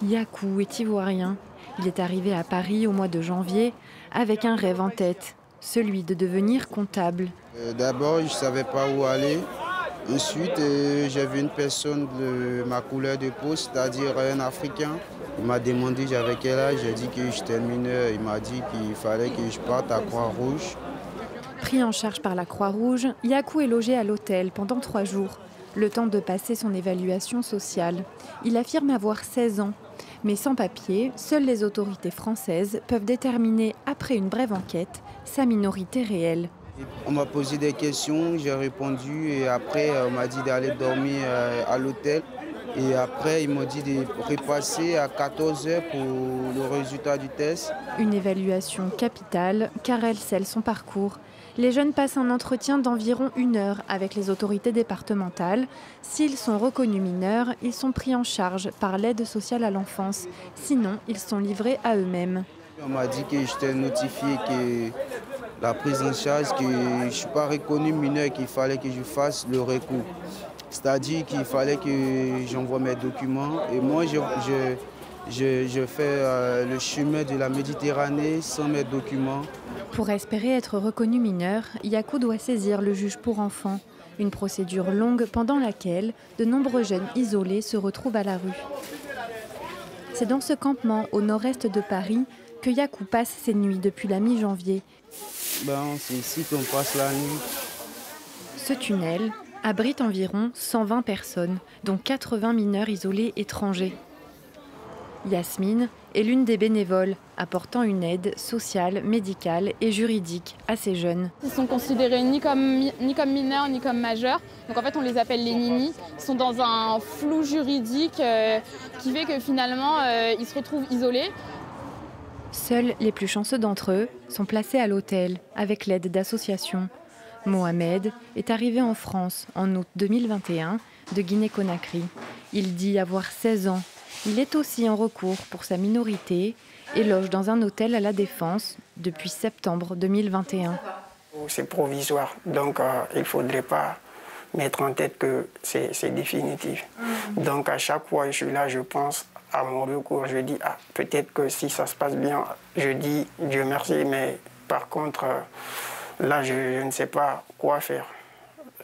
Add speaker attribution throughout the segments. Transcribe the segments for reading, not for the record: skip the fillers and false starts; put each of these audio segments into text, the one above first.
Speaker 1: Yakou est ivoirien. Il est arrivé à Paris au mois de janvier avec un rêve en tête, celui de devenir comptable.
Speaker 2: D'abord, je ne savais pas où aller. Ensuite, j'ai vu une personne de ma couleur de peau, c'est-à-dire un Africain. Il m'a demandé j'avais quel âge, j'ai dit que j'étais mineur. Il m'a dit qu'il fallait que je parte à Croix-Rouge.
Speaker 1: Pris en charge par la Croix-Rouge, Yakou est logé à l'hôtel pendant 3 jours, le temps de passer son évaluation sociale. Il affirme avoir 16 ans. Mais sans papier, seules les autorités françaises peuvent déterminer, après une brève enquête, sa minorité réelle.
Speaker 2: On m'a posé des questions, j'ai répondu et après on m'a dit d'aller dormir à l'hôtel. Et après ils m'ont dit de repasser à 14 heures pour le résultat du test.
Speaker 1: Une évaluation capitale car elle scelle son parcours. Les jeunes passent un entretien d'environ 1 heure avec les autorités départementales. S'ils sont reconnus mineurs, ils sont pris en charge par l'aide sociale à l'enfance. Sinon, ils sont livrés à eux-mêmes.
Speaker 2: On m'a dit que j'étais notifié que la prise en charge, que je ne suis pas reconnu mineur, qu'il fallait que je fasse le recours. C'est-à-dire qu'il fallait que j'envoie mes documents. Et moi, je fais le chemin de la Méditerranée sans mes documents.
Speaker 1: Pour espérer être reconnu mineur, Yakou doit saisir le juge pour enfants. Une procédure longue pendant laquelle de nombreux jeunes isolés se retrouvent à la rue. C'est dans ce campement au nord-est de Paris que Yakou passe ses nuits depuis la mi-janvier.
Speaker 2: C'est ici qu'on passe la nuit.
Speaker 1: Ce tunnel abrite environ 120 personnes, dont 80 mineurs isolés étrangers. Yasmine est l'une des bénévoles, apportant une aide sociale, médicale et juridique à ces jeunes.
Speaker 3: Ils sont considérés ni comme mineurs ni comme majeurs. Donc en fait on les appelle les ninis. Ils sont dans un flou juridique qui fait que finalement ils se retrouvent isolés.
Speaker 1: Seuls les plus chanceux d'entre eux sont placés à l'hôtel avec l'aide d'associations. Mohamed est arrivé en France en août 2021 de Guinée-Conakry. Il dit avoir 16 ans. Il est aussi en recours pour sa minorité et loge dans un hôtel à La Défense depuis septembre 2021.
Speaker 4: C'est provisoire, donc il ne faudrait pas mettre en tête que c'est définitif. Donc à chaque fois que je suis là, je pense à mon recours. Je dis, peut-être que si ça se passe bien, je dis Dieu merci, mais par contre, là, je ne sais pas quoi faire.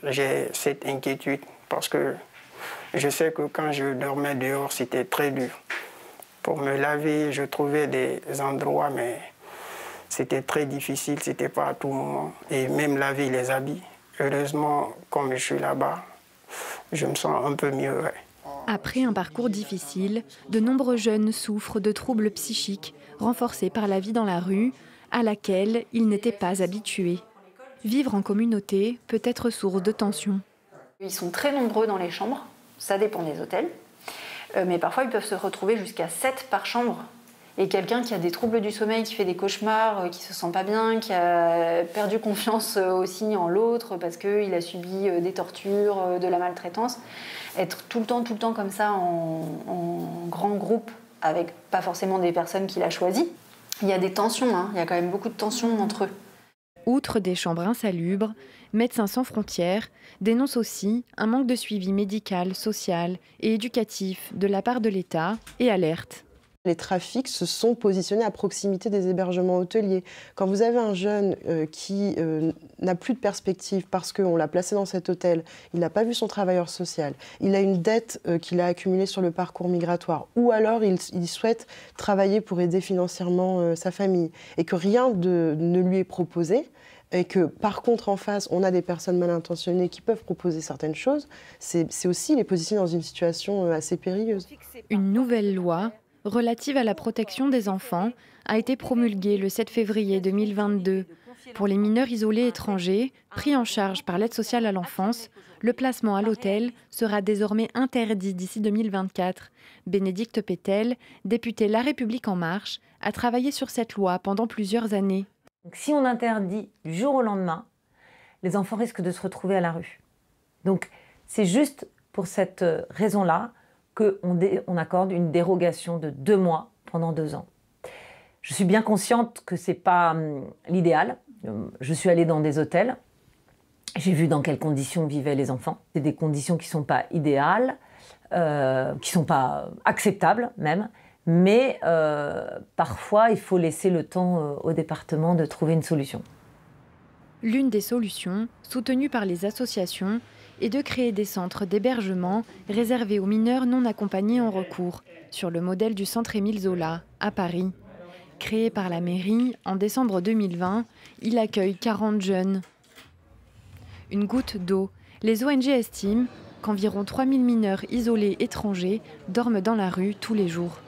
Speaker 4: J'ai cette inquiétude parce que je sais que quand je dormais dehors, c'était très dur. Pour me laver, je trouvais des endroits, mais c'était très difficile, c'était pas à tout moment. Et même laver les habits. Heureusement, comme je suis là-bas, je me sens un peu mieux. Ouais.
Speaker 1: Après un parcours difficile, de nombreux jeunes souffrent de troubles psychiques renforcés par la vie dans la rue, à laquelle ils n'étaient pas habitués. Vivre en communauté peut être source de tensions.
Speaker 5: Ils sont très nombreux dans les chambres, ça dépend des hôtels, mais parfois ils peuvent se retrouver jusqu'à 7 par chambre. Et quelqu'un qui a des troubles du sommeil, qui fait des cauchemars, qui se sent pas bien, qui a perdu confiance aussi en l'autre parce qu'il a subi des tortures, de la maltraitance, être tout le temps comme ça en grand groupe, avec pas forcément des personnes qu'il a choisies, il y a des tensions, il y a quand même beaucoup de tensions entre eux.
Speaker 1: Outre des chambres insalubres, Médecins sans frontières dénonce aussi un manque de suivi médical, social et éducatif de la part de l'État et alerte.
Speaker 6: Les trafics se sont positionnés à proximité des hébergements hôteliers. Quand vous avez un jeune qui n'a plus de perspective parce qu'on l'a placé dans cet hôtel, il n'a pas vu son travailleur social, il a une dette qu'il a accumulée sur le parcours migratoire, ou alors il souhaite travailler pour aider financièrement sa famille, et que rien ne lui est proposé, et que par contre en face, on a des personnes mal intentionnées qui peuvent proposer certaines choses, c'est aussi les positionner dans une situation assez périlleuse.
Speaker 1: Une nouvelle loi relative à la protection des enfants a été promulguée le 7 février 2022. Pour les mineurs isolés étrangers, pris en charge par l'aide sociale à l'enfance, le placement à l'hôtel sera désormais interdit d'ici 2024. Bénédicte Pétel, députée La République En Marche, a travaillé sur cette loi pendant plusieurs années.
Speaker 7: Donc, si on interdit du jour au lendemain, les enfants risquent de se retrouver à la rue. Donc c'est juste pour cette raison-là qu'on accorde une dérogation de 2 mois pendant 2 ans. Je suis bien consciente que ce n'est pas l'idéal. Je suis allée dans des hôtels, j'ai vu dans quelles conditions vivaient les enfants. C'est des conditions qui ne sont pas idéales, qui ne sont pas acceptables même, Mais parfois, il faut laisser le temps au département de trouver une solution.
Speaker 1: L'une des solutions, soutenue par les associations, est de créer des centres d'hébergement réservés aux mineurs non accompagnés en recours, sur le modèle du centre Émile Zola, à Paris. Créé par la mairie en décembre 2020, il accueille 40 jeunes. Une goutte d'eau. Les ONG estiment qu'environ 3000 mineurs isolés étrangers dorment dans la rue tous les jours.